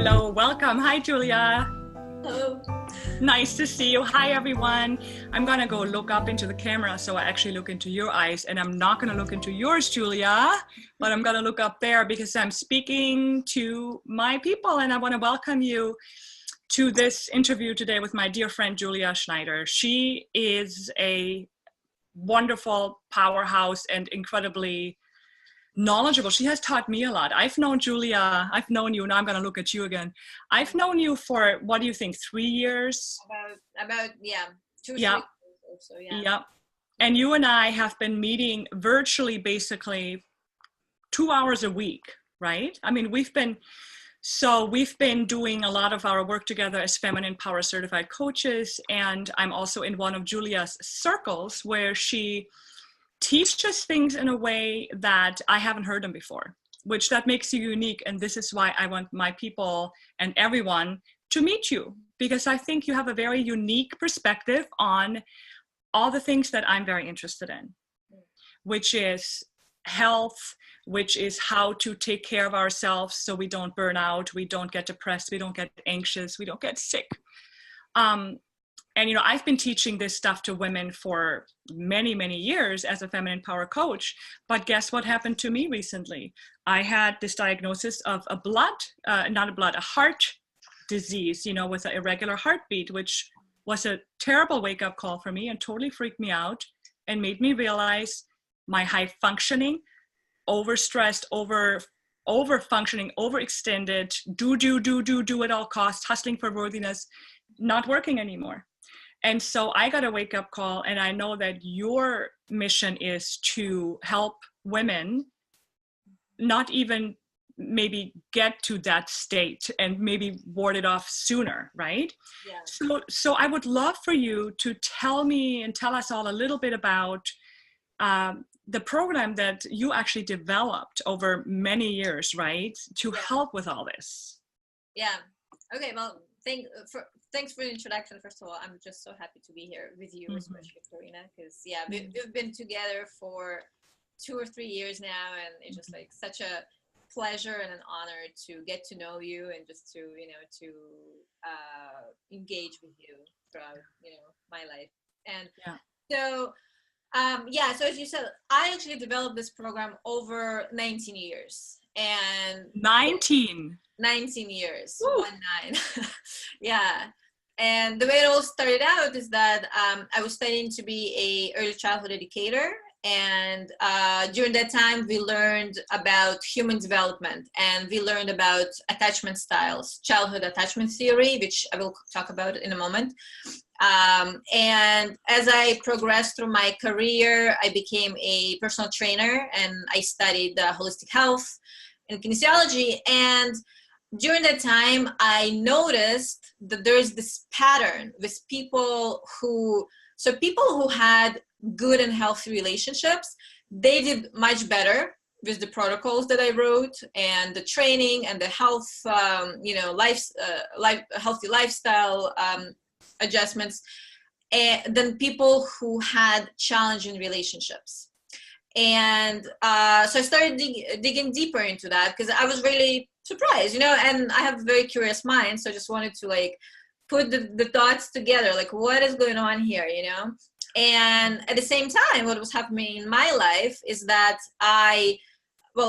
Hello, welcome. Hi, Julia. Hello. Nice to see you. Hi, everyone. I'm going to go look up into the camera so I actually look into your eyes, and I'm not going to look into yours, Julia, but I'm going to look up there because I'm speaking to my people, and I want to welcome you to this interview today with my dear friend, Julia Schneider. She is a wonderful powerhouse and incredibly knowledgeable. She has taught me a lot. I've known Julia, I've known you, now I'm going to look at you again. I've known you for, what do you think, 3 years? About yeah, 2 Yeah. 3 years or so, yeah. Yeah. And you and I have been meeting virtually basically 2 hours a week, right? I mean, we've been doing a lot of our work together as feminine power certified coaches. And I'm also in one of Julia's circles where she teaches things in a way that I haven't heard them before, which that makes you unique. And this is why I want my people and everyone to meet you, because I think you have a very unique perspective on all the things that I'm very interested in, which is health, which is how to take care of ourselves so we don't burn out, we don't get depressed, we don't get anxious, we don't get sick. And, you know, I've been teaching this stuff to women for many, many years as a feminine power coach. But guess what happened to me recently? I had this diagnosis of a heart disease, you know, with an irregular heartbeat, which was a terrible wake-up call for me and totally freaked me out and made me realize my high functioning, overstressed, over-functioning, overextended, do at all costs, hustling for worthiness, not working anymore. And so I got a wake-up call, and I know that your mission is to help women not even maybe get to that state and maybe ward it off sooner, right? Yeah. So I would love for you to tell me and tell us all a little bit about the program that you actually developed over many years, right? To help with all this. Yeah. Okay. Well, thanks for the introduction. First of all, I'm just so happy to be here with you, especially Corina, because we've been together for 2 or 3 years now, and it's just like such a pleasure and an honor to get to know you and just to engage with you throughout my life. And so so as you said, I actually developed this program over 19 years. And 19 years. Woo. 19. Yeah. And the way it all started out is that I was studying to be a early childhood educator, and during that time we learned about human development, and we learned about attachment styles, childhood attachment theory, which I will talk about in a moment. And as I progressed through my career, I became a personal trainer, and I studied holistic health and kinesiology. And during that time, I noticed that there's this pattern with people who had good and healthy relationships. They did much better with the protocols that I wrote and the training and the health, healthy lifestyle adjustments, than people who had challenging relationships. And so I started digging deeper into that, because I was really surprised, and I have a very curious mind. So I just wanted to put the thoughts together, what is going on here, And at the same time, what was happening in my life is that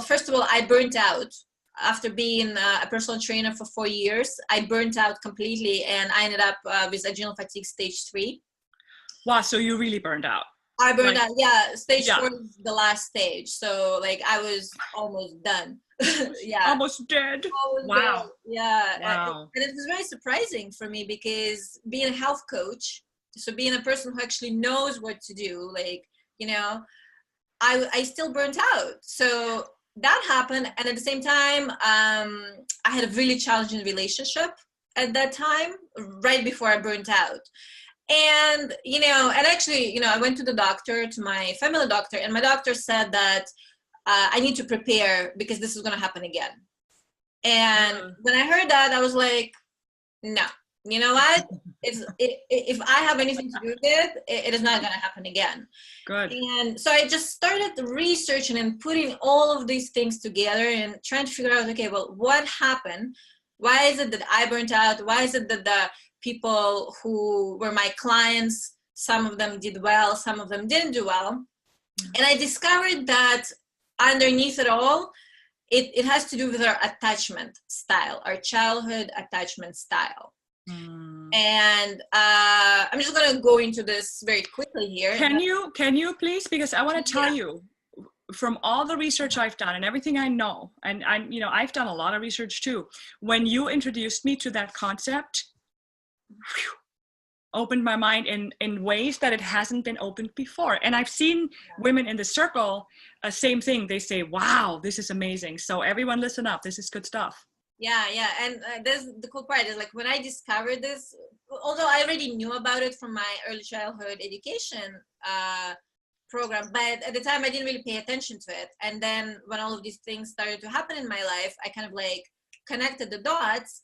first of all, I burnt out. After being a personal trainer for 4 years, I burnt out completely, and I ended up with adrenal fatigue stage 3. Wow, so you really burned out. I burned out, stage 4 is the last stage. So I was almost done. Almost dead. Wow. Dead. Yeah. Wow. And it was very surprising for me, because being a health coach, so being a person who actually knows what to do, I still burnt out. So that happened. And at the same time, I had a really challenging relationship at that time, right before I burnt out. And, I went to the doctor, to my family doctor, and my doctor said that I need to prepare because this is going to happen again. And when I heard that, I was like, no, you know what? If I have anything to do with it, it is not going to happen again. Good. And so I just started researching and putting all of these things together and trying to figure out, okay, well, what happened Why is it that I burnt out? Why is it that the people who were my clients, some of them did well, some of them didn't do well? And I discovered that underneath it all, it has to do with our attachment style, our childhood attachment style. And I'm just going to go into this very quickly here. Can you please, because I want to tell you, from all the research I've done and everything I know, and I've done a lot of research too, when you introduced me to that concept, opened my mind in ways that it hasn't been opened before. And I've seen women in the circle, same thing. They say, wow, this is amazing. So everyone listen up. This is good stuff. Yeah. And that's the cool part is like when I discovered this, although I already knew about it from my early childhood education program, but at the time I didn't really pay attention to it. And then when all of these things started to happen in my life, I kind of like connected the dots,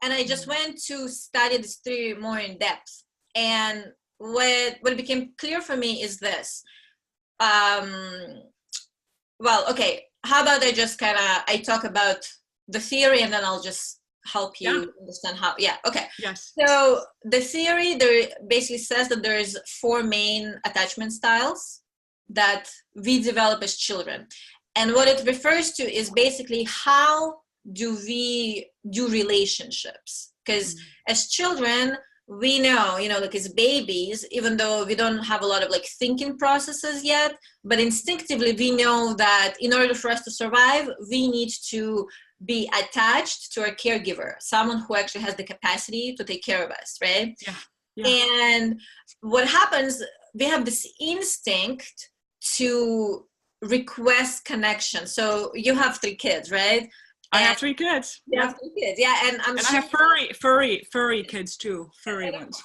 and I just went to study this theory more in depth. And what became clear for me is this. Well, okay, how about I talk about the theory, and then I'll just help you understand how. Okay. Yes. So the theory there basically says that there is 4 main attachment styles that we develop as children. And what it refers to is basically how do we do relationships? Because as children, we know, like as babies, even though we don't have a lot of like thinking processes yet, but instinctively we know that in order for us to survive, we need to be attached to our caregiver, someone who actually has the capacity to take care of us, right? Yeah. And what happens, we have this instinct to request connection. So you have 3 kids, right? I have 3 kids. You have 3 kids, yeah. And I have furry kids too, furry ones.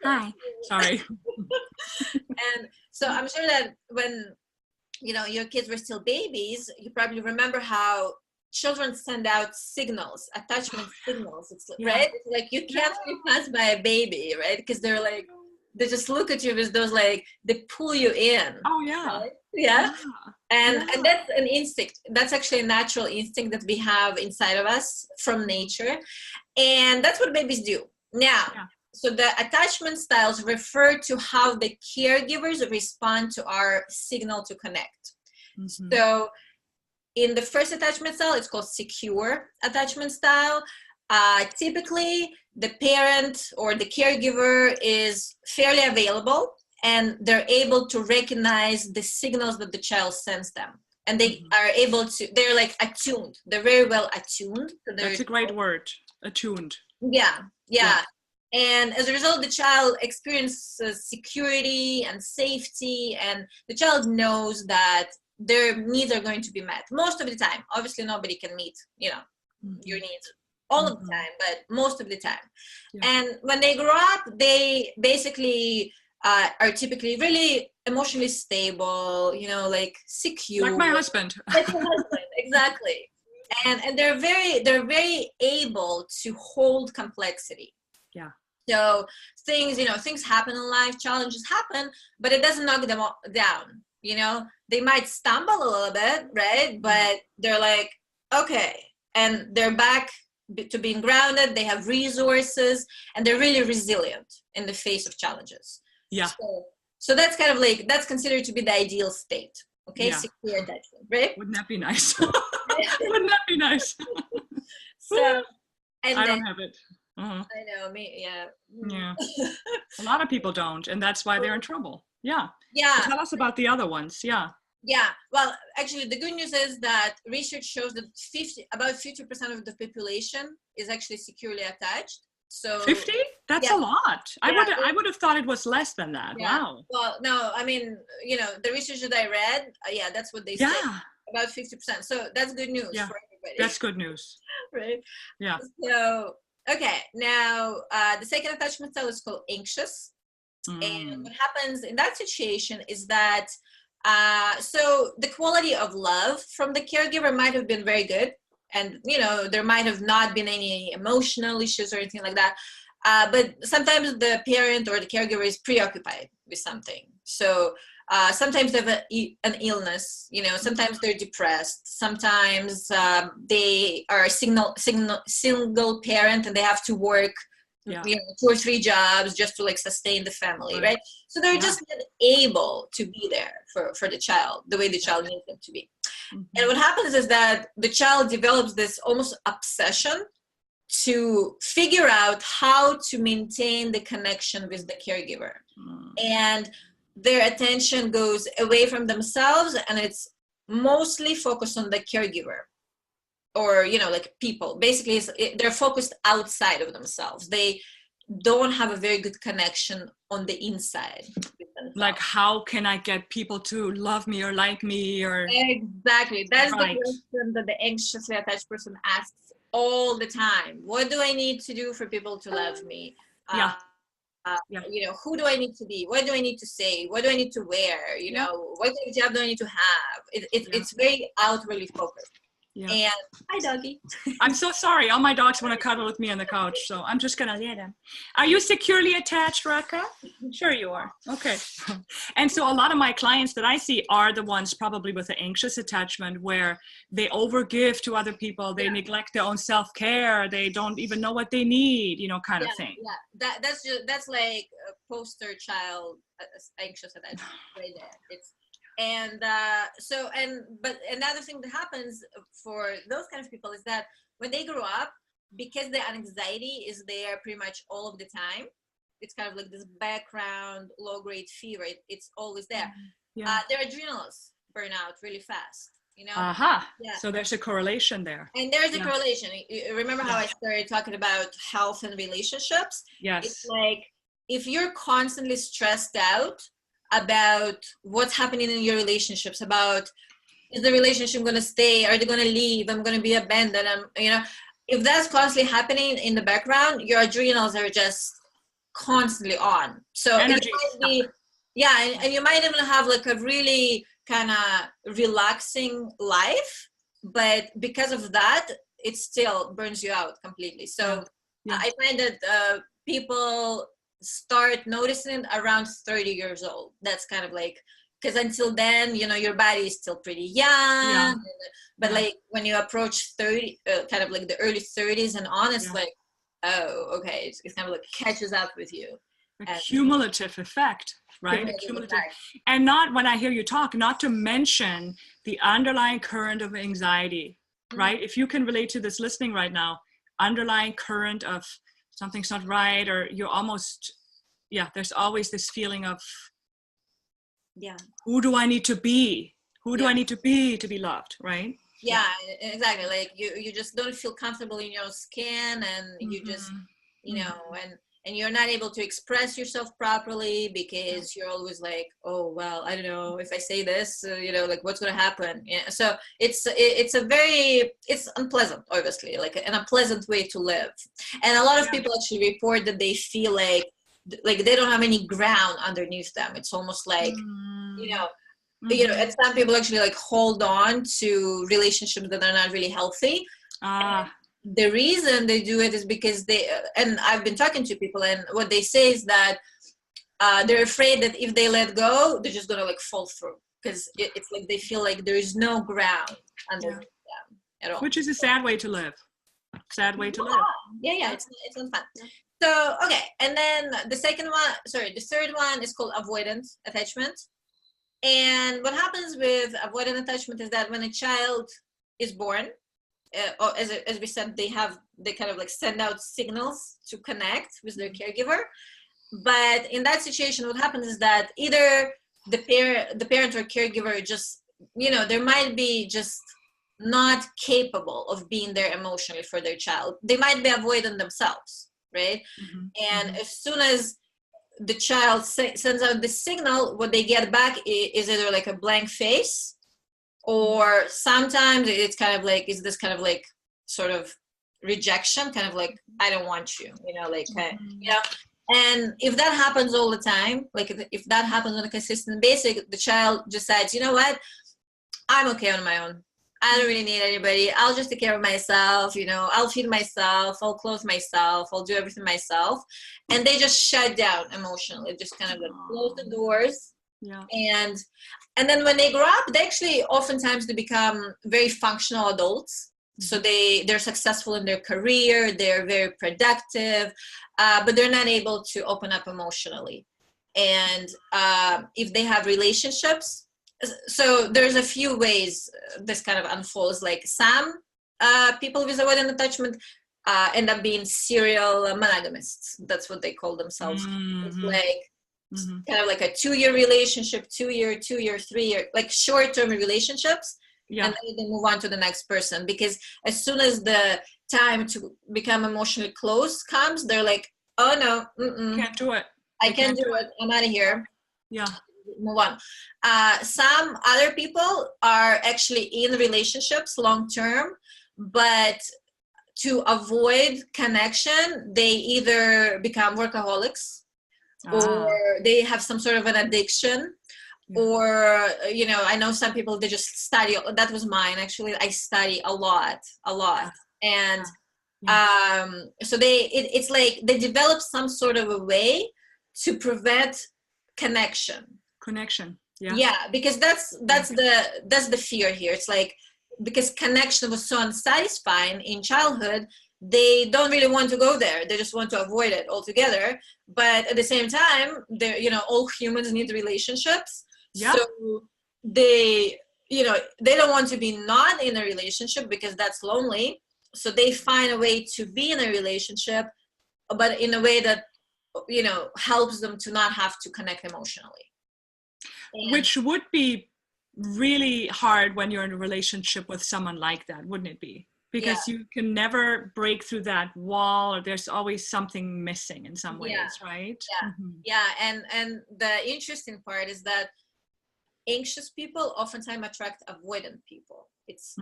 Hi, sorry. And so I'm sure that when, your kids were still babies, you probably remember how children send out signals, attachment signals. It's right? It's like you can't really pass by a baby, right? Because they're like, they just look at you with those like, they pull you in. Oh yeah. Right? Yeah. And that's an instinct. That's actually a natural instinct that we have inside of us from nature. And that's what babies do. Now, so the attachment styles refer to how the caregivers respond to our signal to connect. So in the first attachment style, it's called secure attachment style. Typically, the parent or the caregiver is fairly available, and they're able to recognize the signals that the child sends them. And they are able to, they're like attuned. They're very well attuned. That's a great word, attuned. Yeah. And as a result, the child experiences security and safety, and the child knows that their needs are going to be met most of the time. Obviously, nobody can meet, your needs all of the time, but most of the time. And when they grow up, they basically are typically really emotionally stable, like secure. Like my husband. Like your husband, exactly. And they're very able to hold complexity. Yeah. So things happen in life, challenges happen, but it doesn't knock them down. They might stumble a little bit, right? But they're like, okay, and they're back to being grounded. They have resources, and they're really resilient in the face of challenges. Yeah. So that's kind of like, that's considered to be the ideal state. Okay. Yeah. Secure attachment, right? Wouldn't that be nice? Wouldn't that be nice? So, I don't have it. I know, me, yeah. A lot of people don't, and that's why they're in trouble. Yeah. So tell us about the other ones. Yeah. Well, actually, the good news is that research shows that about 50% of the population is actually securely attached. So 50? That's a lot. I would have thought it was less than that. Wow. Well, no, I mean, the research that I read, that's what they said. About 50%. So that's good news for everybody. That's good news. Right? Yeah. So, okay. Now, the second attachment style is called anxious. And what happens in that situation is that, so the quality of love from the caregiver might have been very good. And, there might have not been any emotional issues or anything like that. But sometimes the parent or the caregiver is preoccupied with something. So sometimes they have an illness, you know, sometimes they're depressed, sometimes they are a single parent and they have to work, you know, 2 or 3 jobs just to like sustain the family, right? So they're just not able to be there for the child the way the child needs them to be. And what happens is that the child develops this almost obsession to figure out how to maintain the connection with the caregiver. And their attention goes away from themselves and it's mostly focused on the caregiver, or, you know, like people. Basically, they're focused outside of themselves. They don't have a very good connection on the inside with themselves. Like, how can I get people to love me or like me? Or exactly, that's the question that the anxiously attached person asks all the time. What do I need to do for people to love me? You know, who do I need to be? What do I need to say? What do I need to wear? You know, what kind of job do I need to have? It's very outwardly focused. And hi, doggy. I'm so sorry. All my dogs want to cuddle with me on the couch, so I'm just gonna let them. Are you securely attached, Raka? Sure you are. Okay. And so a lot of my clients that I see are the ones probably with the anxious attachment, where they overgive to other people, they neglect their own self-care, they don't even know what they need, you know, kind of thing. That's like a poster child anxious attachment right there. But another thing that happens for those kind of people is that when they grow up, because the anxiety is there pretty much all of the time, it's kind of like this background low-grade fever. It's always there. Their adrenals burn out really fast, you know. So there's a correlation there. And there's a correlation. Remember how I started talking about health and relationships? It's like, if you're constantly stressed out about what's happening in your relationships, about, is the relationship going to stay, are they going to leave, I'm going to be abandoned, you know, if that's constantly happening in the background, your adrenals are just constantly on. So energy. It might be, and you might even have like a really kind of relaxing life, but because of that, it still burns you out completely. So I find that people start noticing around 30 years old. That's kind of like, because until then, you know, your body is still pretty young, but like when you approach 30, kind of like the early 30s and on, it's like, oh, okay, it's kind of like catches up with you. A cumulative effect, right? Cumulative. And not, when I hear you talk, not to mention the underlying current of anxiety, right? If you can relate to this listening right now, underlying current of something's not right, or you're almost, there's always this feeling of, who do I need to be? Who do I need to be loved, right? Exactly. Like you just don't feel comfortable in your skin, and you just, you know, and you're not able to express yourself properly because you're always like, oh, well, I don't know if I say this, you know, like what's going to happen. So it's unpleasant, obviously, like an unpleasant way to live. And a lot of people actually report that they feel like they don't have any ground underneath them. It's almost like, you know, and some people actually like hold on to relationships that are not really healthy. The reason they do it is because and I've been talking to people, and what they say is that they're afraid that if they let go, they're just gonna like fall through, because it's like they feel like there is no ground underneath them at all. Which is a sad way to live. Sad way to live. It's not fun. So, okay, and then the third one is called avoidant attachment. And what happens with avoidant attachment is that when a child is born, or as we said, they kind of like send out signals to connect with their caregiver. But in that situation, what happens is that either the parent or caregiver just, you know, there might be just not capable of being there emotionally for their child. They might be avoidant themselves, right? And as soon as the child sends out the signal, what they get back is either like a blank face, or sometimes it's kind of like, is this kind of like sort of rejection, kind of like, I don't want you, you know, like, you know. And if that happens all the time, like if that happens on a consistent basis, the child decides, you know what, I'm okay on my own. I don't really need anybody. I'll just take care of myself, you know, I'll feed myself, I'll clothe myself, I'll do everything myself. And they just shut down emotionally, just kind of like close the doors Yeah. And then when they grow up, they actually oftentimes they become very functional adults. So they're successful in their career, they're very productive, but they're not able to open up emotionally. And if they have relationships, so there's a few ways this kind of unfolds. Like some people with avoidant attachment end up being serial monogamists. That's what they call themselves. It's like kind of like a 2-year relationship, 2-year, 3-year, like short-term relationships. Yeah. And then they move on to the next person, because as soon as the time to become emotionally close comes, they're like, oh no, can't do it. I can't do it. I'm out of here. Yeah. Move on. Some other people are actually in relationships long term, but to avoid connection, they either become workaholics or they have some sort of an addiction. Or, you know, I know some people, they just study. That was mine, actually. I study a lot. And so it's like they develop some sort of a way to prevent connection. Yeah, because that's the fear here. It's like, because connection was so unsatisfying in childhood, they don't really want to go there. They just want to avoid it altogether. But at the same time, they're, you know, all humans need relationships. Yeah. So they, you know, they don't want to be not in a relationship because that's lonely. So they find a way to be in a relationship, but in a way that, you know, helps them to not have to connect emotionally. Which would be really hard when you're in a relationship with someone like that, wouldn't it be? Because you can never break through that wall, or there's always something missing in some ways, right? Yeah. And the interesting part is that anxious people oftentimes attract avoidant people. It's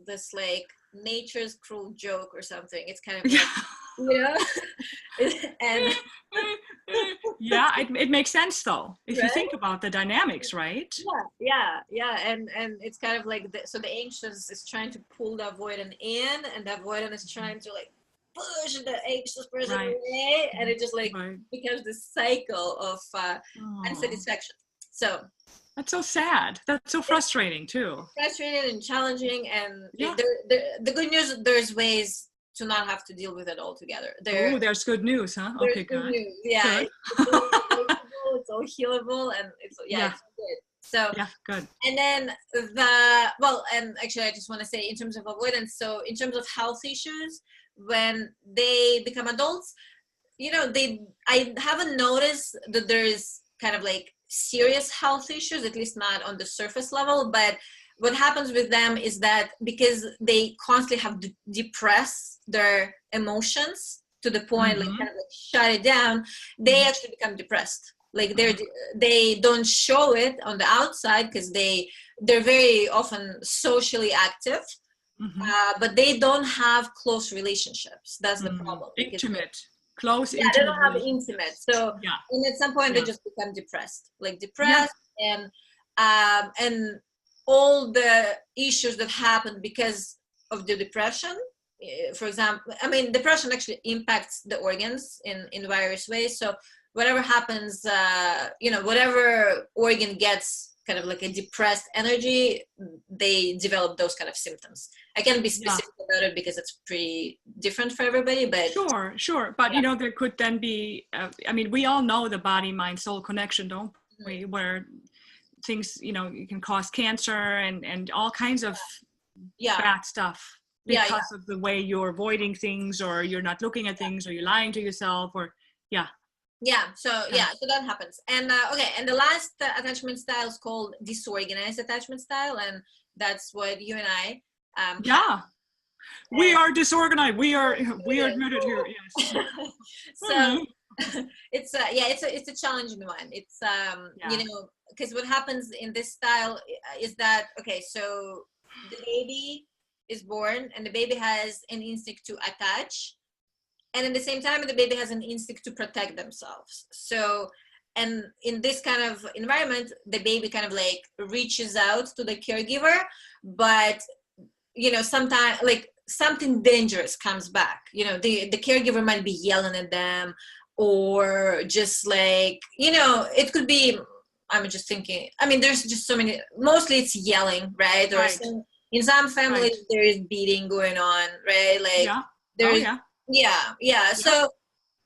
this like nature's cruel joke or something. It's kind of like, you know, and it makes sense though, if you think about the dynamics, right? Yeah. And it's kind of like so the anxious is trying to pull the avoidant in, and the avoidant is trying to like push the anxious person away, and it just like becomes this cycle of unsatisfaction. So that's so sad. That's so frustrating too. Frustrating and challenging, and the good news, there's ways to not have to deal with it altogether. There's good news, huh? Okay, good. News. Yeah, good. It's all healable, and it's it's good. So good. And then and actually I just want to say, in terms of avoidance, so in terms of health issues, when they become adults, you know, I haven't noticed that there's kind of like serious health issues, at least not on the surface level. But what happens with them is that because they constantly have to depress their emotions to the point like kind of like shut it down, they actually become depressed. Like they don't show it on the outside because they're very often socially active, but they don't have close relationships. That's the problem. Intimate. Close, they don't have intimate. So and at some point they just become depressed, and all the issues that happen because of the depression. For example, I mean, depression actually impacts the organs in various ways. So whatever happens, you know, whatever organ gets kind of like a depressed energy, they develop those kind of symptoms. I can't be specific about it because it's pretty different for everybody, but sure. But you know, there could then be I mean, we all know the body mind soul connection, don't we, where things, you know, you can cause cancer and all kinds of bad stuff because of the way you're avoiding things, or you're not looking at things, or you're lying to yourself, or so that happens. And and the last attachment style is called disorganized attachment style, and that's what you and I we are disorganized. We are admitted here. Yes. So it's a challenging one. It's you know, because what happens in this style is that so the baby is born, and the baby has an instinct to attach, and at the same time the baby has an instinct to protect themselves. So, and in this kind of environment, the baby kind of like reaches out to the caregiver, but you know, sometimes like something dangerous comes back. You know, the caregiver might be yelling at them, or just like, you know, it could be I'm just thinking, I mean, there's just so many, mostly it's yelling, right? Or Right. in some families, Right. there is beating going on, right? Like Yeah. Oh, there's, yeah. yeah. Yeah.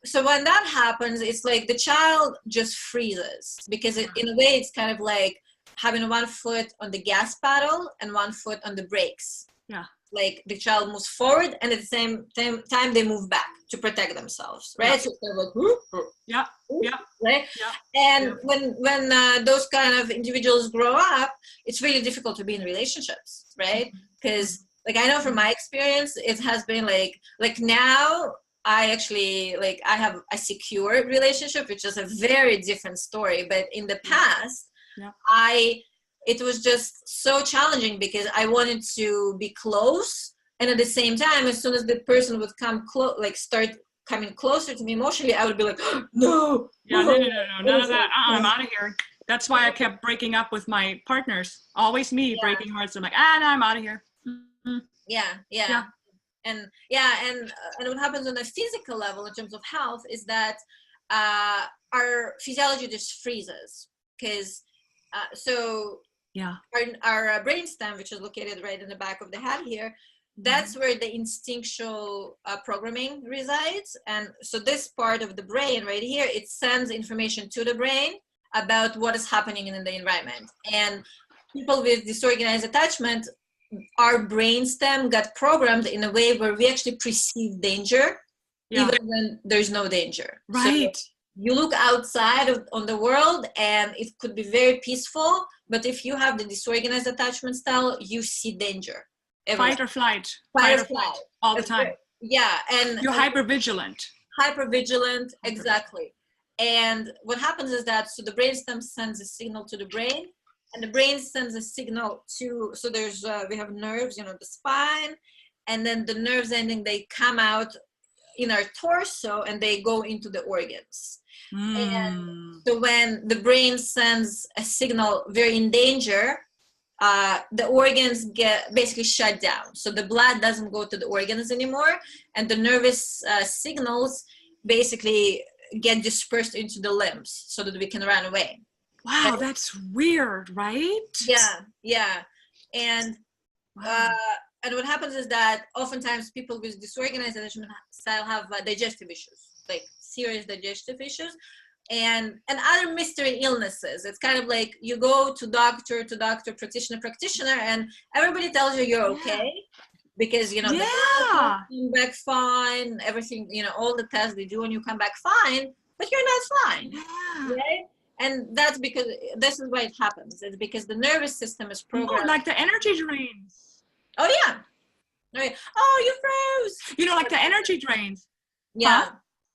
So when that happens, it's like the child just freezes, because Yeah. in a way it's kind of like having one foot on the gas pedal and one foot on the brakes. Yeah. Like the child moves forward, and at the same time they move back to protect themselves, right? Yeah. So it's kind of like, whoop, whoop, Yeah. whoop, Yeah. right? Yeah. And Yeah. when those kind of individuals grow up, it's really difficult to be in relationships, right? Because like I know from my experience, it has been like now I actually like I have a secure relationship, which is a very different story. But in the past, Yeah. it was just so challenging because I wanted to be close, and at the same time, as soon as the person would come close, like start coming closer to me emotionally, I would be like, no. Yeah, no, none of that. I'm out of here. That's why I kept breaking up with my partners. Always me breaking hearts. I'm like, no, I'm out of here. Mm-hmm. Yeah. And what happens on a physical level in terms of health is that our physiology just freezes, because our brainstem, which is located right in the back of the head here, that's where the instinctual programming resides. And so this part of the brain right here, it sends information to the brain about what is happening in the environment. And people with disorganized attachment, our brainstem got programmed in a way where we actually perceive danger, even when there's no danger. Right. So you look outside on the world and it could be very peaceful, but if you have the disorganized attachment style, you see danger. Everywhere. Fight or flight. Fight or flight. All the time. Yeah. And you're hypervigilant. Hypervigilant, exactly. And what happens is that, so the brainstem sends a signal to the brain, and the brain sends a signal to, so there's, we have nerves, the spine, and then the nerves ending, they come out in our torso and they go into the organs. And so when the brain sends a signal, we're in danger, the organs get basically shut down. So the blood doesn't go to the organs anymore, and the nervous signals basically get dispersed into the limbs so that we can run away. Wow, right? That's weird, right? Yeah. And and what happens is that oftentimes people with disorganized attachment style have digestive issues, like serious digestive issues, and other mystery illnesses. It's kind of like you go to doctor, practitioner, and everybody tells you you're okay, because the blood come back fine, everything, all the tests they do and you come back fine, but you're not fine. Right? And that's because this is why it happens. It's because the nervous system is programmed. Like the energy drains. Oh yeah. Right. Oh, you froze. Like the energy drains. Yeah. Huh?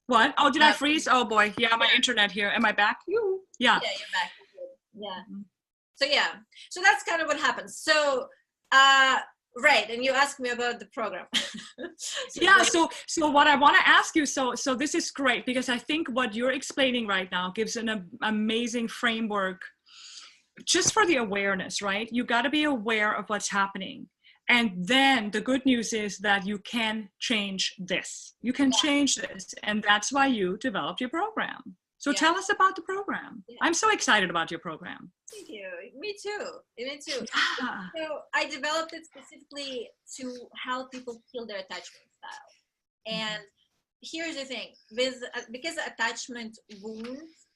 What? Oh, did I freeze? Oh boy. Yeah, my internet here. Am I back? Yeah. Yeah, you're back. Yeah. So that's kind of what happens. So right, and you asked me about the program. So what I want to ask you, so this is great, because I think what you're explaining right now gives an amazing framework just for the awareness, right? You got to be aware of what's happening. And then the good news is that you can change this. You can change this. And that's why you developed your program. So tell us about the program. I'm so excited about your program. Thank you. Me too. So I developed it specifically to help people heal their attachment style. And here's the thing, because attachment wounds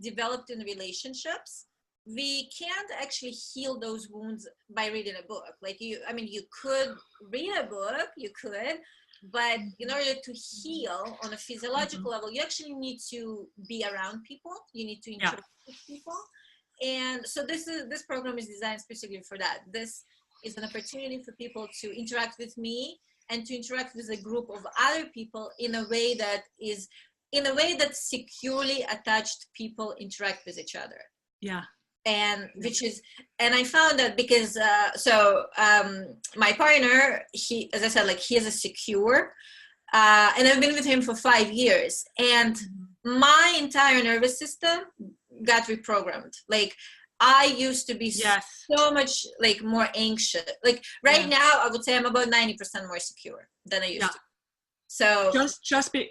developed in relationships, we can't actually heal those wounds by reading a book. Like you could read a book, but in order to heal on a physiological level, you actually need to be around people. You need to interact with people. And so this program is designed specifically for that. This is an opportunity for people to interact with me and to interact with a group of other people in a way that securely attached people interact with each other. Yeah. And I found that because my partner, he, as I said, like he is a secure, and I've been with him for 5 years, and my entire nervous system got reprogrammed. Like I used to be so much like more anxious. Like right now, I would say I'm about 90% more secure than I used to. So just by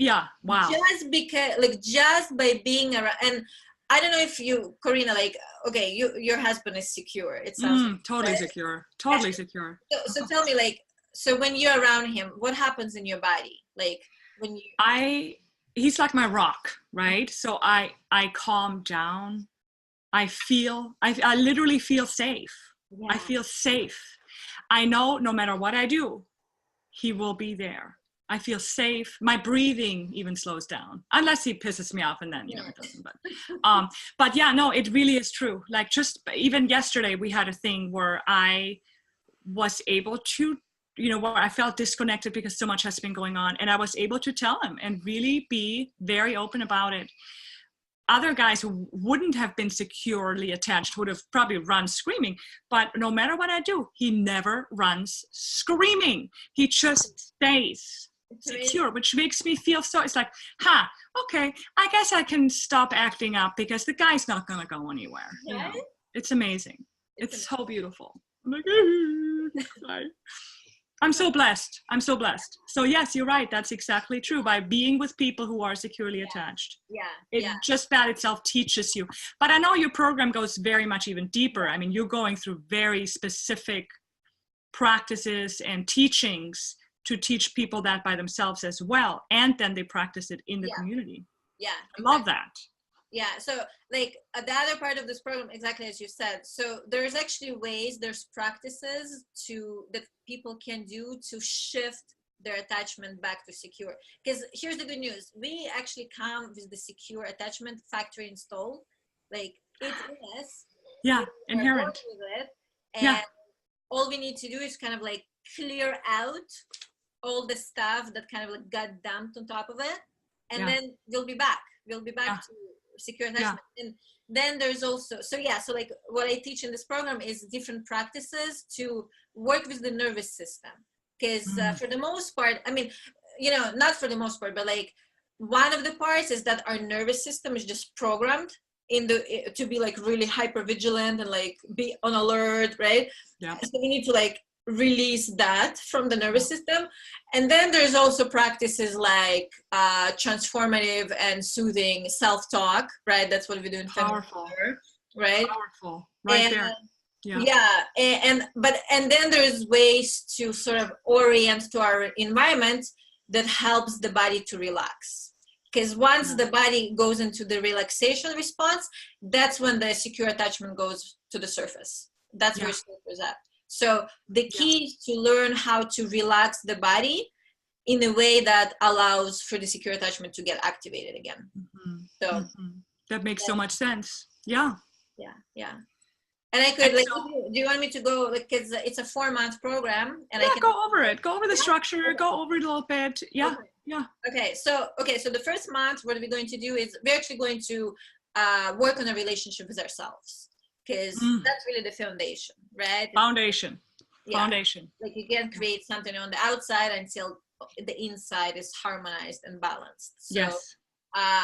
being around, and I don't know if you, Corina, like, okay, your husband is secure. It sounds like, totally right? secure. Totally secure. So tell me, like, so when you're around him, what happens in your body? Like when you, He's like my rock, right? So I calm down. I literally feel safe. yeah, I feel safe. I know no matter what I do, he will be there. I feel safe. My breathing even slows down, unless he pisses me off, and then it doesn't. But yeah, no, it really is true. Like just even yesterday, we had a thing where I was able to, where I felt disconnected because so much has been going on, and I was able to tell him and really be very open about it. Other guys who wouldn't have been securely attached would have probably run screaming. But no matter what I do, he never runs screaming. He just stays secure, which makes me feel so, it's like, okay, I guess I can stop acting up because the guy's not going to go anywhere. right? It's amazing. It's so beautiful. I'm like, I'm so blessed. I'm so blessed. So yes, you're right. That's exactly true. By being with people who are securely attached. Just that itself teaches you. But I know your program goes very much even deeper. I mean, you're going through very specific practices and teachings to teach people that by themselves as well. And then they practice it in the community. Yeah. I love that. Yeah, so like the other part of this program, exactly as you said, so there's actually ways, there's practices that people can do to shift their attachment back to secure. Because here's the good news, we actually come with the secure attachment factory installed. Like it is. Yeah, inherent. With it, and all we need to do is kind of like clear out all the stuff that kind of like got dumped on top of it, and then we'll be back to secure attachment. And then there's also, so like what I teach in this program is different practices to work with the nervous system. Because for the most part, I mean, not for the most part, but like one of the parts is that our nervous system is just programmed to be like really hyper vigilant and like be on alert, right? Yeah. So we need to like release that from the nervous system. And then there's also practices like transformative and soothing self-talk, right? That's what we do in Powerful. Right? Powerful. Right there. And then there's ways to sort of orient to our environment that helps the body to relax. Because once the body goes into the relaxation response, that's when the secure attachment goes to the surface. That's where sleep is at. So the key is to learn how to relax the body in a way that allows for the secure attachment to get activated again. So that makes so much sense. Yeah. And I could, like, do you want me to go, like, it's a 4-month program, and I can go over it. Go over the structure. Go over it a little bit. Yeah. Okay. So the first month, what we're going to do is we're actually going to work on a relationship with ourselves, because that's really the foundation, right? Foundation. Like you can create something on the outside until the inside is harmonized and balanced. So,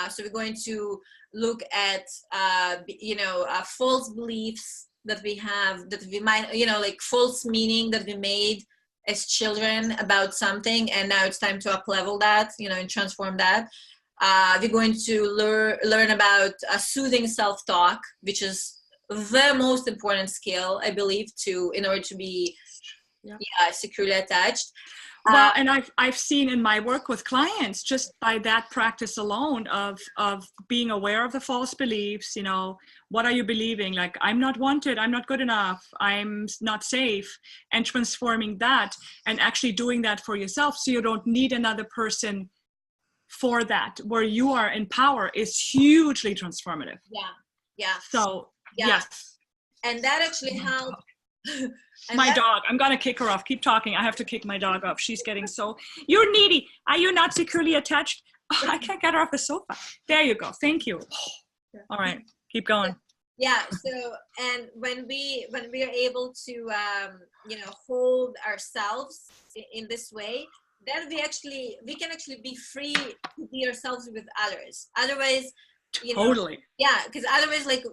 so we're going to look at, false beliefs that we have, that we might, like false meaning that we made as children about something, and now it's time to up level that, and transform that. We're going to learn about soothing self-talk, which is the most important skill, I believe, in order to be securely attached. Well, and I've seen in my work with clients, just by that practice alone of being aware of the false beliefs, what are you believing? Like, I'm not wanted, I'm not good enough, I'm not safe, and transforming that and actually doing that for yourself, so you don't need another person for that. Where you are in power is hugely transformative. So yes. And that actually helps. My dog, I'm gonna kick her off. Keep talking. I have to kick my dog off. She's getting so, you're needy. Are you not securely attached? Oh, I can't get her off the sofa. There you go. Thank you. All right, keep going. So, and when we are able to hold ourselves in this way, then we can actually be free to be ourselves with others. Otherwise, totally. Because otherwise, like,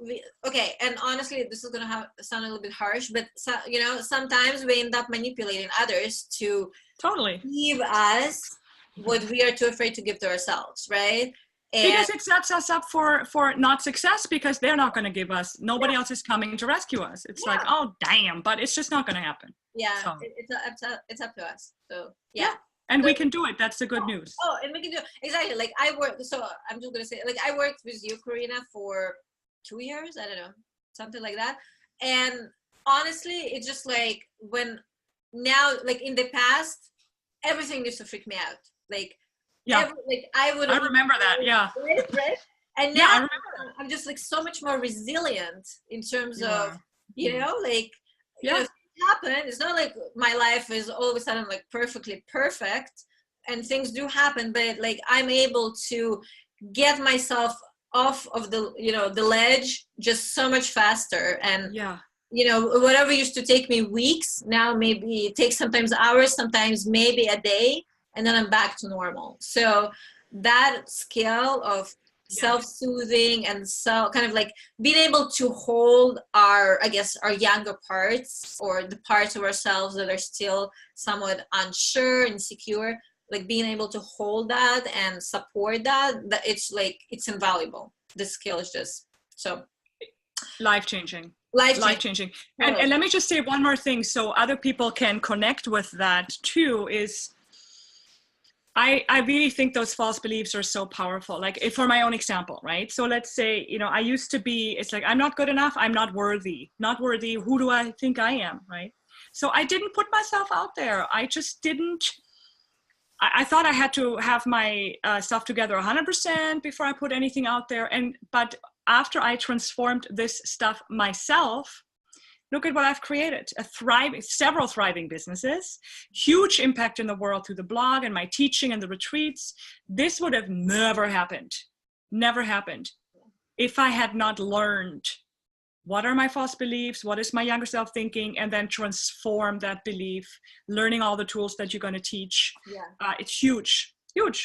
and honestly, this is gonna sound a little bit harsh, but sometimes we end up manipulating others to give us what we are too afraid to give to ourselves, right? Because it sets us up for not success, because they're not going to give us, nobody else is coming to rescue us. It's like, oh damn, but it's just not going to happen. Yeah, so. it's up to us. So yeah. And so, we can do it. That's the good news. Oh, and we can do it. Exactly. Like I worked, so I'm just gonna say, like I worked with you, Corina, for 2 years. I don't know, something like that. And honestly, it's just like when now, like in the past, everything used to freak me out. Like, like I remember that. Yeah. Right. And now I'm just like so much more resilient in terms of, you know, like, you know, happen. It's not like my life is all of a sudden like perfectly perfect, and things do happen, but like I'm able to get myself off of the, you know, the ledge just so much faster. And you know, whatever used to take me weeks, now maybe it takes sometimes hours, sometimes maybe a day, and then I'm back to normal. So that skill of self-soothing and so kind of like being able to hold our, I guess, our younger parts, or the parts of ourselves that are still somewhat unsure, insecure, like being able to hold that and support that it's like, it's invaluable. The skill is just so life-changing. Totally. And let me just say one more thing so other people can connect with that too, is I really think those false beliefs are so powerful. Like for my own example, right? So let's say, you know, I used to be, it's like, I'm not good enough. I'm not worthy. Who do I think I am, right? So I didn't put myself out there. I just didn't. I thought I had to have my stuff together 100% before I put anything out there. But after I transformed this stuff myself, look at what I've created. Several thriving businesses, huge impact in the world through the blog and my teaching and the retreats. This would have never happened if I had not learned what are my false beliefs, what is my younger self thinking, and then transform that belief, learning all the tools that you're going to teach. It's huge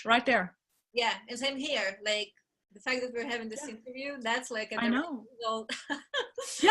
right there. Yeah, and same here. Like the fact that we're having this interview, that's like I know. Yeah.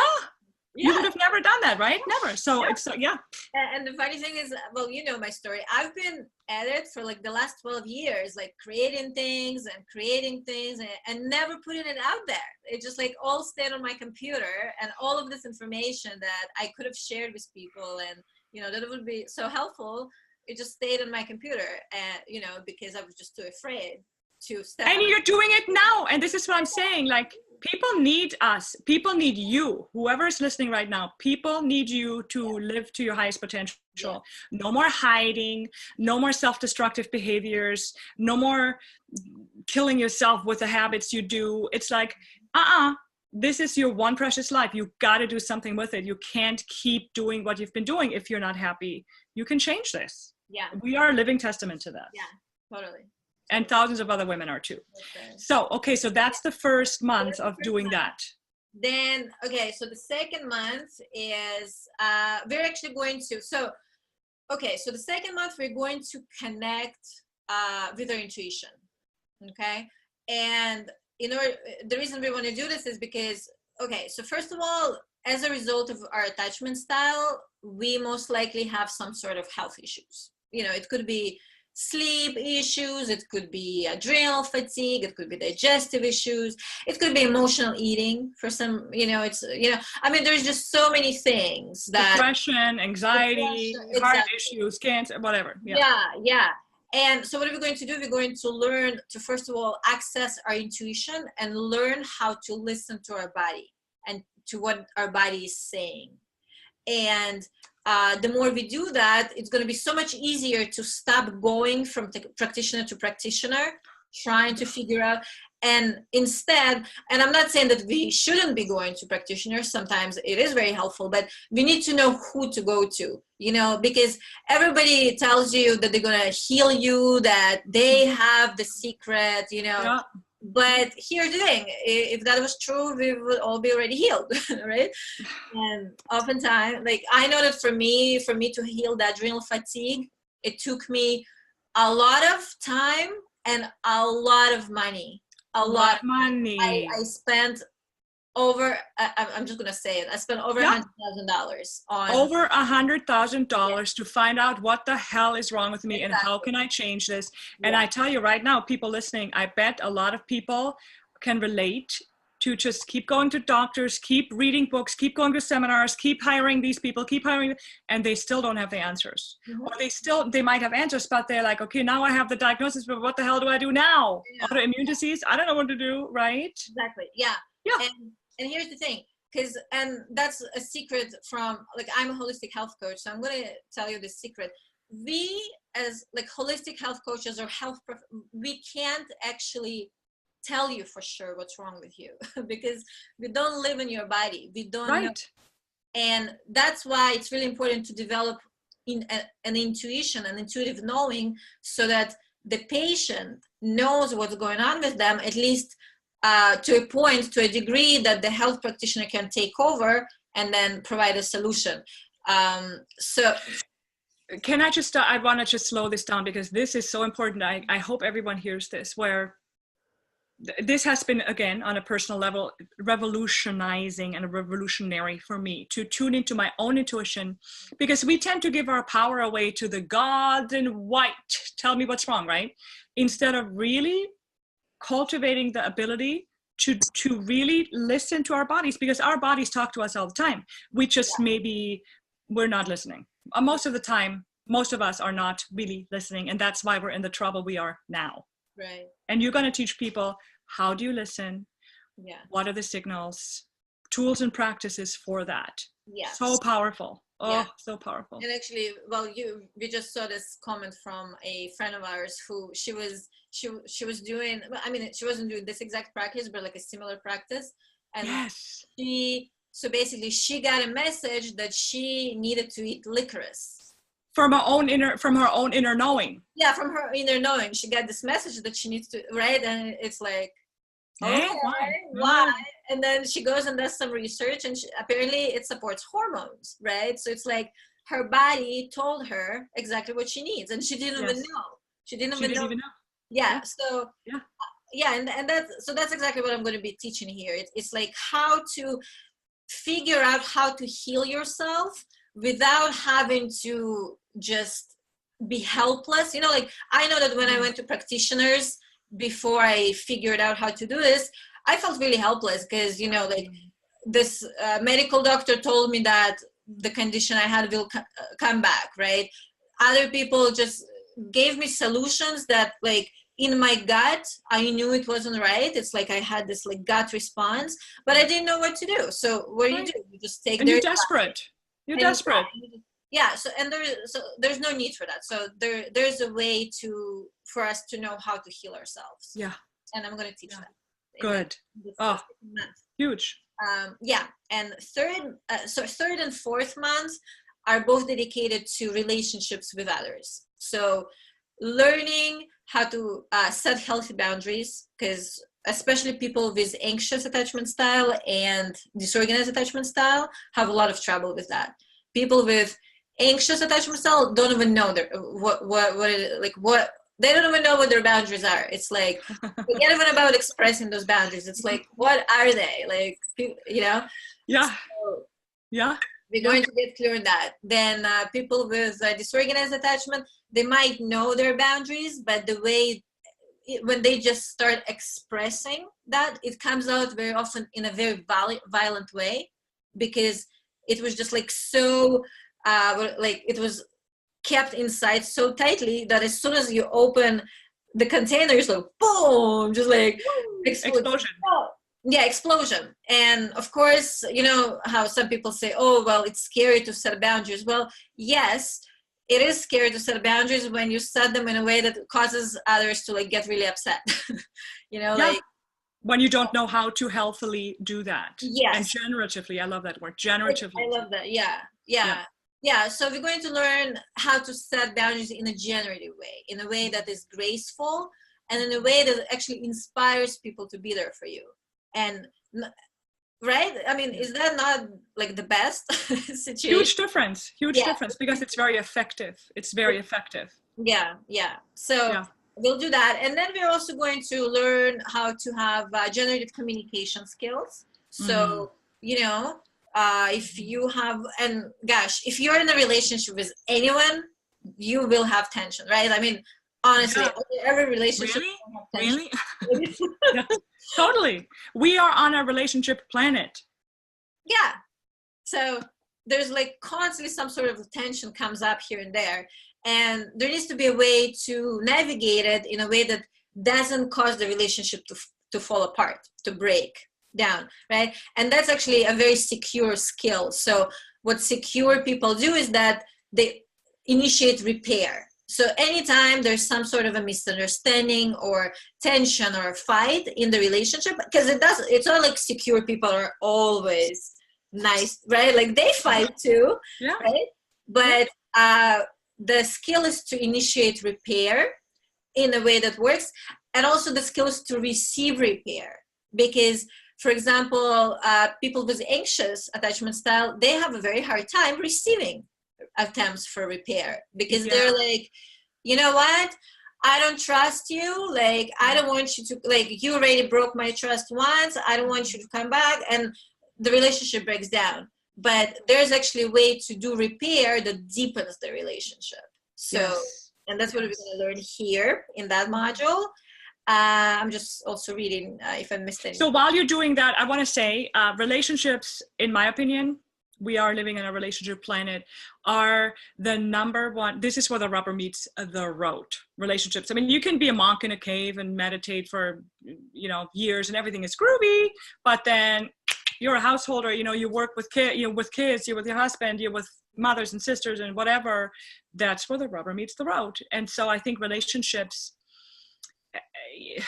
You would have never done that, right? Never. So it's And the funny thing is, well, you know my story. I've been at it for like the last 12 years, like creating things and never putting it out there. It just like all stayed on my computer, and all of this information that I could have shared with people, and you know, that it would be so helpful, it just stayed on my computer, and you know, because I was just too afraid to step. And you're doing it now, and this is what I'm saying. Like, people need us. People need you. Whoever is listening right now, people need you to live to your highest potential. No more hiding. No more self-destructive behaviors. No more killing yourself with the habits you do. It's like, this is your one precious life. You got to do something with it. You can't keep doing what you've been doing if you're not happy. You can change this. Yeah. We are a living testament to that. Yeah, totally. And thousands of other women are too. So that's the first month of doing that. Then, so the second month is, we're actually going to, so the second month we're going to connect with our intuition, okay? And the reason we want to do this is because, so first of all, as a result of our attachment style, we most likely have some sort of health issues. You know, it could be sleep issues, it could be adrenal fatigue, it could be digestive issues, it could be emotional eating for some, I mean, there's just so many things that depression, anxiety, heart issues, cancer, whatever. Yeah. And so what are we going to do? We're going to learn to, first of all, access our intuition and learn how to listen to our body and to what our body is saying. And the more we do that, it's going to be so much easier to stop going from practitioner to practitioner, trying to figure out, and instead, and I'm not saying that we shouldn't be going to practitioners, sometimes it is very helpful, but we need to know who to go to, because everybody tells you that they're going to heal you, that they have the secret, But here's the thing, if that was true, we would all be already healed, right? And oftentimes, like, I know that for me to heal that adrenal fatigue, it took me a lot of time and a lot of money. A lot of money. I spent I'm just gonna say it. I spent over Yeah. $100,000 on Over $100,000 to find out what the hell is wrong with me and how can I change this. And I tell you right now, people listening, I bet a lot of people can relate to just keep going to doctors, keep reading books, keep going to seminars, keep hiring these people, keep hiring, and they still don't have the answers. Or they might have answers, but they're like, okay, now I have the diagnosis, but what the hell do I do now? Autoimmune disease? I don't know what to do, right? Exactly. Yeah. And here's the thing, and that's a secret from, like, I'm a holistic health coach, so I'm going to tell you the secret. We, as like holistic health coaches or we can't actually tell you for sure what's wrong with you because we don't live in your body. We don't know. And that's why it's really important to develop an intuition, an intuitive knowing, so that the patient knows what's going on with them, at least to a point, to a degree that the health practitioner can take over and then provide a solution. So can I just, I want to just slow this down because this is so important. I hope everyone hears this, where this has been, again, on a personal level, revolutionizing and revolutionary for me to tune into my own intuition, because we tend to give our power away to the gods in white. Tell me what's wrong, right? Instead of really cultivating the ability to really listen to our bodies, because our bodies talk to us all the time. We just maybe we're not listening. Most of the time, most of us are not really listening, and that's why we're in the trouble we are now. Right. And you're going to teach people, how do you listen? Yeah. What are the signals, tools and practices for that? Yeah. So powerful. Oh, so powerful. And actually, well, we just saw this comment from a friend of ours who she was doing, I mean, she wasn't doing this exact practice, but like a similar practice. And so basically she got a message that she needed to eat licorice. From her own inner knowing. Yeah, from her inner knowing. She got this message that she needs to, right? And it's like, okay, why? And then she goes and does some research, and apparently it supports hormones, right? So it's like her body told her exactly what she needs, and she didn't even know. She didn't even know. Yeah. So and that's exactly what I'm going to be teaching here. It's like how to figure out how to heal yourself without having to just be helpless. You know, like, I know that when I went to practitioners before I figured out how to do this, I felt really helpless because, you know, like, this medical doctor told me that the condition I had will come back, right? Other people just gave me solutions that, like, in my gut, I knew it wasn't right. It's like I had this, like, gut response, but I didn't know what to do. So what do? You just take. And you're desperate. You're desperate. Yeah. So there's no need for that. So there's a way for us to know how to heal ourselves. Yeah. And I'm going to teach that. Good. Oh, huge. And third and fourth month are both dedicated to relationships with others. So learning how to set healthy boundaries, because especially people with anxious attachment style and disorganized attachment style have a lot of trouble with that. People with anxious attachment style don't even know they don't even know what their boundaries are. It's like, forget even about expressing those boundaries. It's like, what are they? Like, you know? Yeah. So we're going to get clear on that. Then people with disorganized attachment, they might know their boundaries, but the way, when they just start expressing that, it comes out very often in a very violent way, because it was just like so, like, it was kept inside so tightly that as soon as you open the container, it's like, boom, just like explosion. Explosion. And of course, you know how some people say, oh, well, it's scary to set boundaries. Well, yes, it is scary to set boundaries when you set them in a way that causes others to, like, get really upset. You know, like, when you don't know how to healthily do that. Yes. And generatively, I love that word, generatively. I love that. Yeah. So we're going to learn how to set boundaries in a generative way, in a way that is graceful, and in a way that actually inspires people to be there for you. And right? I mean, is that not, like, the best situation? Huge difference, because it's very effective. It's very effective. Yeah. So we'll do that. And then we're also going to learn how to have generative communication skills. So, if you have, and gosh, if you're in a relationship with anyone, you will have tension, right? I mean, honestly, every relationship will have tension. Really? Yeah, totally. We are on a relationship planet. Yeah. So there's like constantly some sort of tension comes up here and there. And there needs to be a way to navigate it in a way that doesn't cause the relationship to fall apart, to break down, right? And that's actually a very secure skill. So what secure people do is that they initiate repair. So anytime there's some sort of a misunderstanding or tension or a fight in the relationship, because it's not like secure people are always nice, right? Like they fight too, right? But the skill is to initiate repair in a way that works, and also the skill is to receive repair. Because, for example, people with anxious attachment style, they have a very hard time receiving attempts for repair, because they're like, you know what? I don't trust you. Like, I don't want you to, like, you already broke my trust once. I don't want you to come back. And the relationship breaks down. But there's actually a way to do repair that deepens the relationship. So, and that's what we're going to learn here in that module. I'm just also reading if I missed anything. So while you're doing that, I want to say relationships, in my opinion, we are living in a relationship planet, are the number one. This is where the rubber meets the road. Relationships. I mean, you can be a monk in a cave and meditate for, years and everything is groovy, but then you're a householder, you work with kids, you're with your husband, you're with mothers and sisters and whatever. That's where the rubber meets the road. And so I think relationships,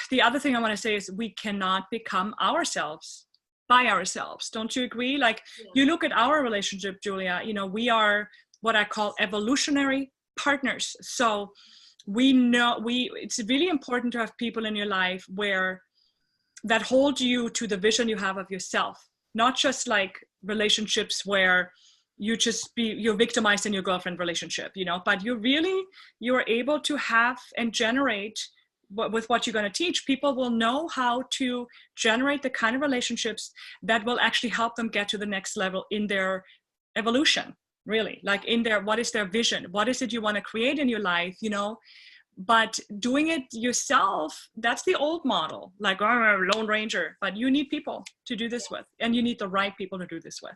the other thing I want to say is we cannot become ourselves by ourselves. Don't you agree? Like, you look at our relationship, Julia, we are what I call evolutionary partners. So it's really important to have people in your life that hold you to the vision you have of yourself, not just like relationships where you're victimized in your girlfriend relationship, but you're able to have and generate with what you're going to teach. People will know how to generate the kind of relationships that will actually help them get to the next level in their evolution, really, like what is their vision? What is it you want to create in your life, but doing it yourself, that's the old model, like, I'm a lone ranger. But you need people to do this with, and you need the right people to do this with.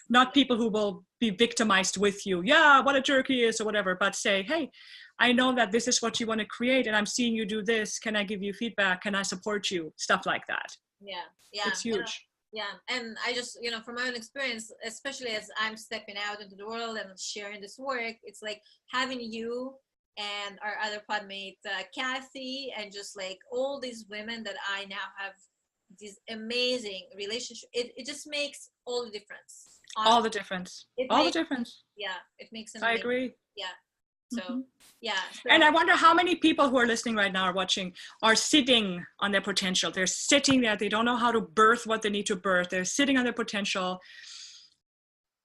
Not people who will be victimized with you. Yeah, what a jerk he is or whatever, but say, hey, I know that this is what you want to create, and I'm seeing you do this. Can I give you feedback? Can I support you? Stuff like that. Yeah. It's huge. And I just, from my own experience, especially as I'm stepping out into the world and sharing this work, it's like having you and our other podmate, Kathy, and just like all these women that I now have this amazing relationship. It just makes all the difference. Honestly. All the difference. The difference. Yeah, it makes. I agree. Yeah. So, and I wonder how many people who are listening right now or watching are sitting on their potential. They're sitting there. They don't know how to birth what they need to birth. They're sitting on their potential,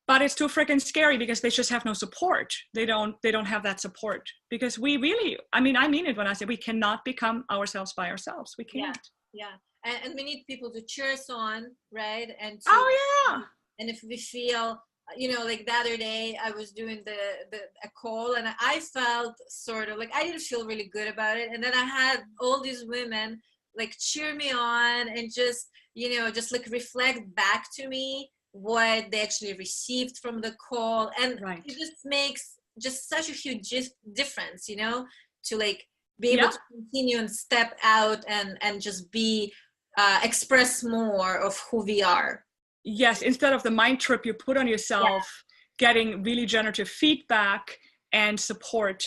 but it's too freaking scary because they just have no support. They don't have that support, because we really, I mean it when I say we cannot become ourselves by ourselves. We can't. Yeah. And we need people to cheer us on, right? And and if we feel, like the other day I was doing a call, and I felt sort of like I didn't feel really good about it, and then I had all these women like cheer me on and just just like reflect back to me what they actually received from the call, and it just makes just such a huge difference, to like be able to continue and step out and just be express more of who we are. Yes, instead of the mind trip you put on yourself, getting really generative feedback and support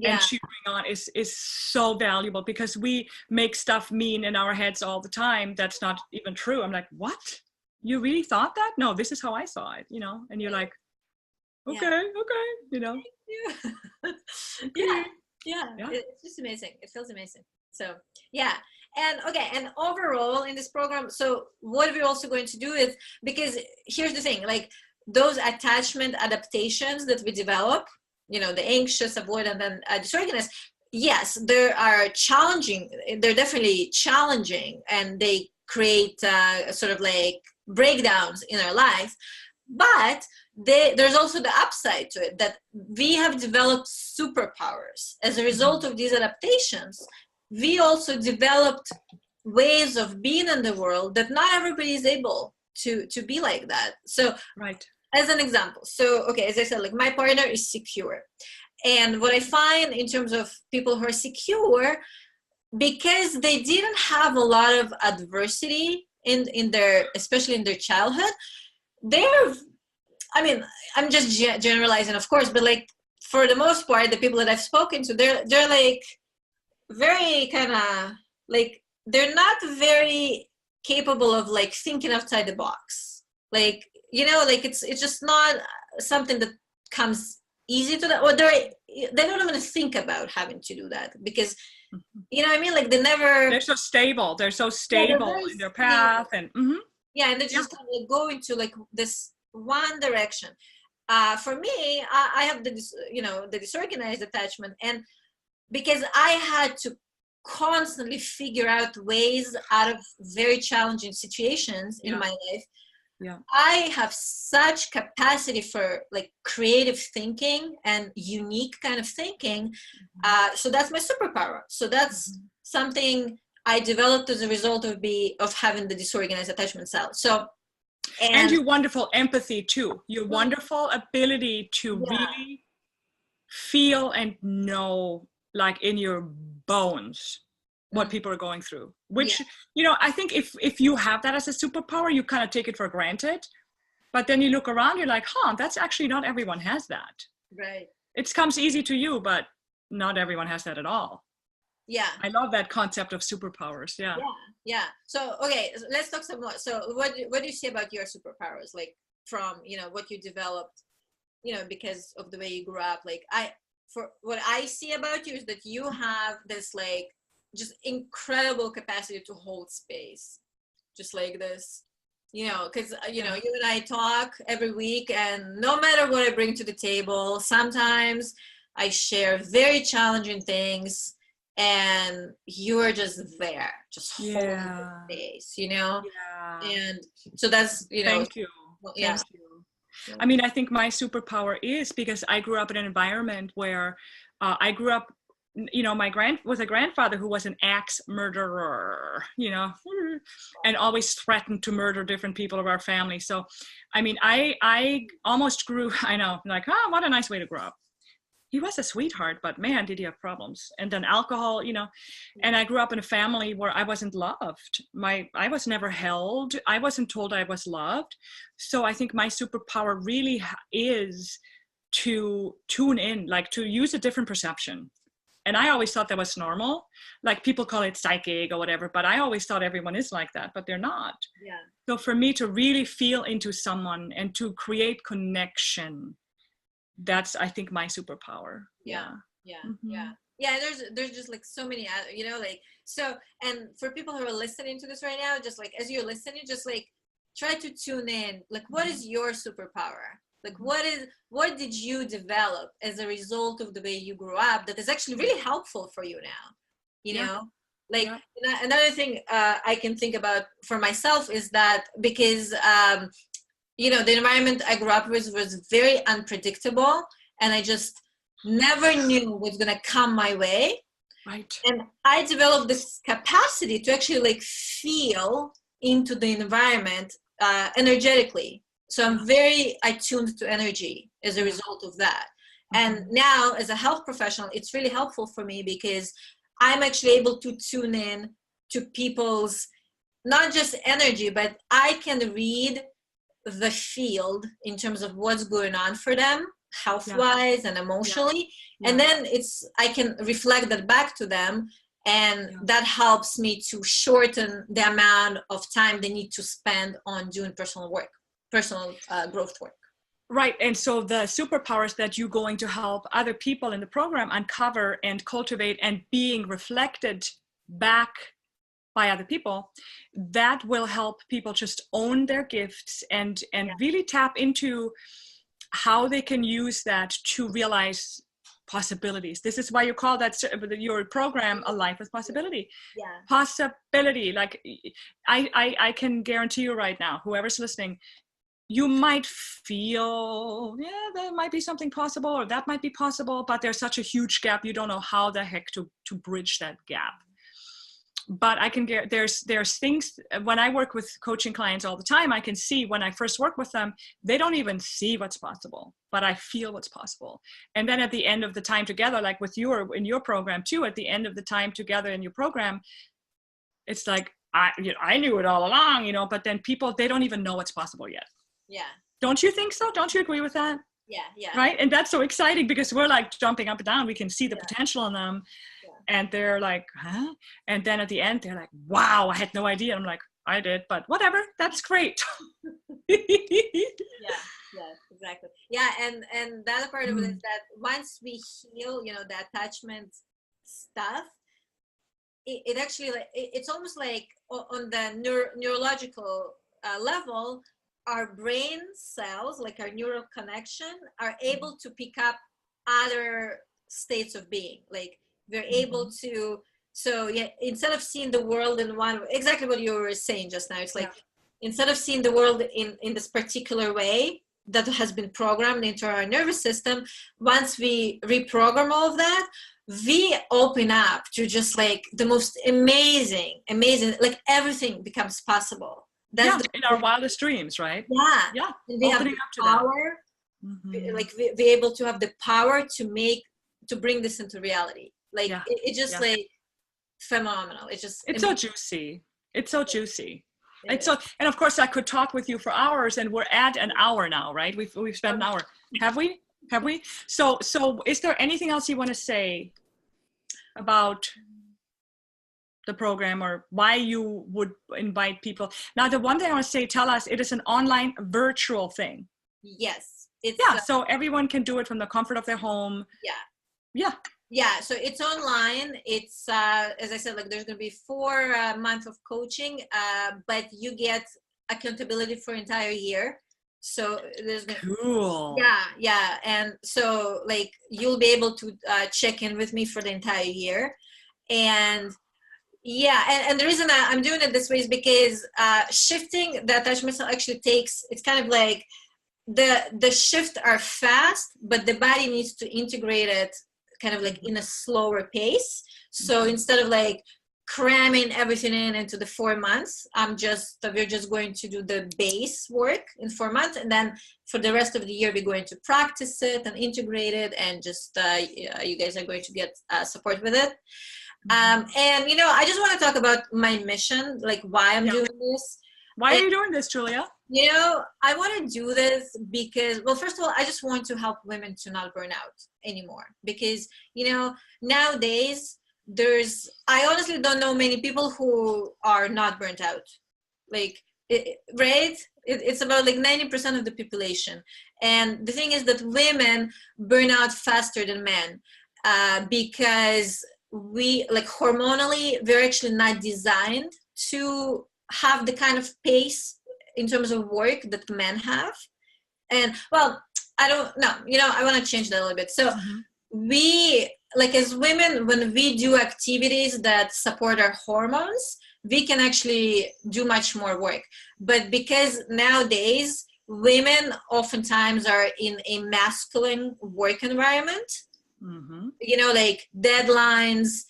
and cheering on is so valuable, because we make stuff mean in our heads all the time that's not even true. I'm like, what? You really thought that? No, this is how I saw it, and you're like, okay. Thank you. Okay. It's just amazing. It feels amazing. So and overall in this program, so what we're also going to do is, because here's the thing, like those attachment adaptations that we develop, the anxious, avoidant, and disorganized, yes, they're definitely challenging, and they create sort of like breakdowns in our lives. But there's also the upside to it, that we have developed superpowers. As a result of these adaptations, we also developed ways of being in the world that not everybody is able to be like that. So right. As an example, so okay, as I said, like my partner is secure. And what I find in terms of people who are secure, because they didn't have a lot of adversity in their, especially in their childhood, they're, I mean, I'm just generalizing, of course, but like for the most part, the people that I've spoken to, they're like very kind of like, they're not very capable of like thinking outside the box. Like, you know, like it's just not something that comes easy to them, or they don't even think about having to do that, because you know what I mean, like they're so stable in their path, and yeah, and they just kind of go into like this one direction. For me, I have the disorganized attachment, and because I had to constantly figure out ways out of very challenging situations in my life, I have such capacity for like creative thinking and unique kind of thinking. So that's my superpower. So that's something I developed as a result of having the disorganized attachment style. So and your wonderful empathy too. Your wonderful ability to really feel and know, like in your bones, what people are going through, which you know, I think if you have that as a superpower, you kind of take it for granted, but then you look around, you're like, that's actually not everyone has that. Right. It comes easy to you, but not everyone has that at all. Yeah, I love that concept of superpowers. Yeah. So okay, let's talk some more. So what do you say about your superpowers, like from, you know, what you developed, you know, because of the way you grew up? Like for what I see about you is that you have this like just incredible capacity to hold space, just like this, you know, because you know, you and I talk every week, and no matter what I bring to the table, sometimes I share very challenging things, and you are just there, just holding the space, you know. And so that's, you know, thank you. I mean, I think my superpower is because I grew up in an environment where I grew up, you know, my grandfather who was an axe murderer, you know, and always threatened to murder different people of our family. So, I mean, I almost grew, I know, like, what a nice way to grow up. He was a sweetheart, but man, did he have problems. And then alcohol, you know, and I grew up in a family where I wasn't loved. I was never held. I wasn't told I was loved. So I think my superpower really is to tune in, like to use a different perception. And I always thought that was normal. Like people call it psychic or whatever, but I always thought everyone is like that, but they're not. Yeah. So for me to really feel into someone and to create connection, that's, I think, my superpower. Yeah. There's just like so many, you know, like, so, and for people who are listening to this right now, just like, as you're listening, just like try to tune in, like, what is your superpower? Like, what did you develop as a result of the way you grew up that is actually really helpful for you now? You know, like another thing I can think about for myself is that because, you know, the environment I grew up with was very unpredictable, and I just never knew what's going to come my way. Right. And I developed this capacity to actually like feel into the environment energetically. So I'm very attuned to energy as a result of that. And now as a health professional, it's really helpful for me because I'm actually able to tune in to people's, not just energy, but I can read the field in terms of what's going on for them, health-wise and emotionally. And then I can reflect that back to them. And that helps me to shorten the amount of time they need to spend on doing personal growth work. Right. And so the superpowers that you're going to help other people in the program uncover and cultivate and being reflected back by other people, that will help people just own their gifts and really tap into how they can use that to realize possibilities. This is why you call that your program A Life with Possibility. Yeah. Possibility. Like I can guarantee you right now, whoever's listening, you might feel, yeah, there might be something possible, or that might be possible, but there's such a huge gap. You don't know how the heck to bridge that gap. But I can get, there's things, when I work with coaching clients all the time, I can see when I first work with them, they don't even see what's possible, but I feel what's possible. And then at the end of the time together, like with in your program too, at the end of the time together in your program, it's like, I knew it all along, but then people, they don't even know what's possible yet. Yeah. Don't you think so? Don't you agree with that? Yeah. Yeah. Right. And that's so exciting because we're like jumping up and down. We can see the potential in them. And they're like, huh? And then at the end, they're like, wow, I had no idea. I'm like, I did, but whatever. That's great. Yeah, exactly. Yeah, and the other part of it is that once we heal, the attachment stuff, it actually, like, it's almost like on the neurological level, our brain cells, like our neural connection, are able to pick up other states of being. Like, we're able to, so yeah, instead of seeing the world in one, exactly what you were saying just now, it's like, instead of seeing the world in this particular way that has been programmed into our nervous system, once we reprogram all of that, we open up to just like the most amazing, like everything becomes possible. That's in our wildest dreams, right? Yeah. And we have the power, like we're able to have the power to bring this into reality. Like it just like phenomenal. It's amazing. So juicy. It's so juicy. And of course I could talk with you for hours, and we're at an hour now, right? We've spent an hour. Have we? So is there anything else you want to say about the program, or why you would invite people? Now, the one thing I want to say, tell us, it is an online virtual thing. Yes. So everyone can do it from the comfort of their home. Yeah, so it's online. It's as I said, like there's going to be 4 months of coaching, but you get accountability for entire year. So there's cool. Yeah, and so like you'll be able to check in with me for the entire year, and and the reason I'm doing it this way is because shifting the attachment style actually takes. It's kind of like the shifts are fast, but the body needs to integrate it kind of like in a slower pace. So instead of like cramming everything into the 4 months, we're just going to do the base work in 4 months, and then for the rest of the year we're going to practice it and integrate it, and just you guys are going to get support with it. And I just want to talk about my mission, like why I'm doing this. Why are you doing this, Julia? I want to do this because, well, first of all, I just want to help women to not burn out anymore. Because, nowadays, I honestly don't know many people who are not burnt out. Like, right? It's about like 90% of the population. And the thing is that women burn out faster than men because we, like hormonally, we're actually not designed to have the kind of pace in terms of work that men have. And well, I don't know, I want to change that a little bit. So we, like as women, when we do activities that support our hormones, we can actually do much more work. But because nowadays women oftentimes are in a masculine work environment, like deadlines,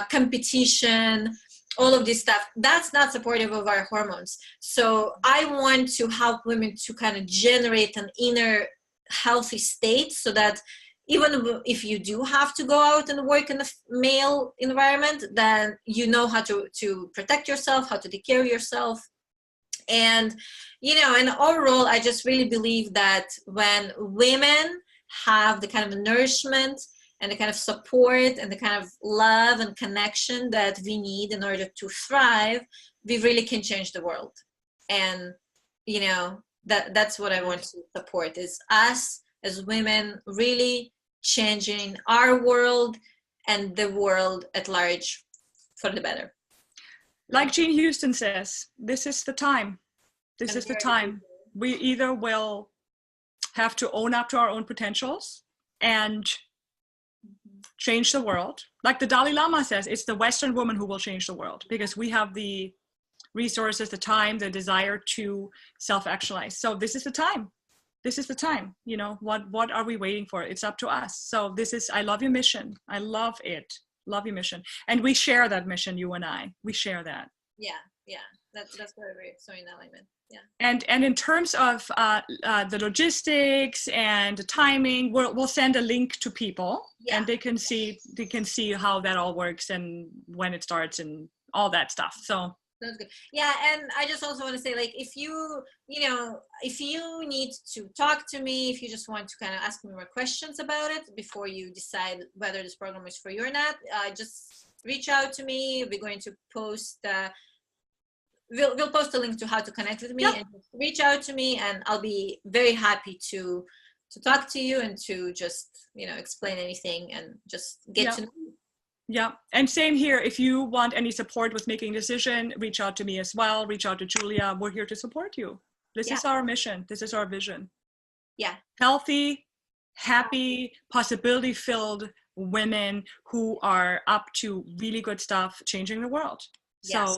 competition, all of this stuff, that's not supportive of our hormones. So I want to help women to kind of generate an inner healthy state, so that even if you do have to go out and work in a male environment, then you know how to protect yourself, how to take care of yourself. And, and overall, I just really believe that when women have the kind of nourishment and the kind of support and the kind of love and connection that we need in order to thrive, we really can change the world. And, that's what I want to support, is us as women really changing our world and the world at large for the better. Like Jean Houston says, this is the time. This is the time. We either will have to own up to our own potentials and change the world. Like the Dalai Lama says, it's the Western woman who will change the world, because we have the resources, the time, the desire to self-actualize. So this is the time. This is the time. You know, what are we waiting for? It's up to us. So this is, I love your mission. I love it. Love your mission. And we share that mission, you and I. We share that. Yeah. That's very so in alignment. Yeah. And in terms of the logistics and the timing, we'll send a link to people, and they can see how that all works and when it starts and all that stuff. So sounds good. Yeah, and I just also want to say, like, if you need to talk to me, if you just want to kind of ask me more questions about it before you decide whether this program is for you or not, just reach out to me. We're going to post. We'll post a link to how to connect with me, and just reach out to me, and I'll be very happy to talk to you and to just, explain anything and just get to know you. Yeah. And same here. If you want any support with making a decision, reach out to me as well. Reach out to Julia. We're here to support you. This is our mission. This is our vision. Yeah. Healthy, happy, possibility-filled women who are up to really good stuff, changing the world. Yes. So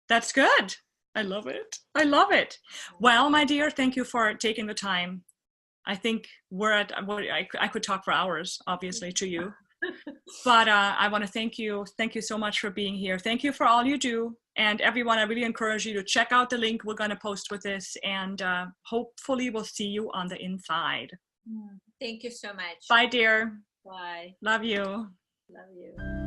that's good. I love it. I love it. Well, my dear, thank you for taking the time. I think I could talk for hours, obviously, to you. But I want to thank you. Thank you so much for being here. Thank you for all you do. And everyone, I really encourage you to check out the link we're going to post with this. And hopefully we'll see you on the inside. Thank you so much. Bye, dear. Bye. Love you. Love you.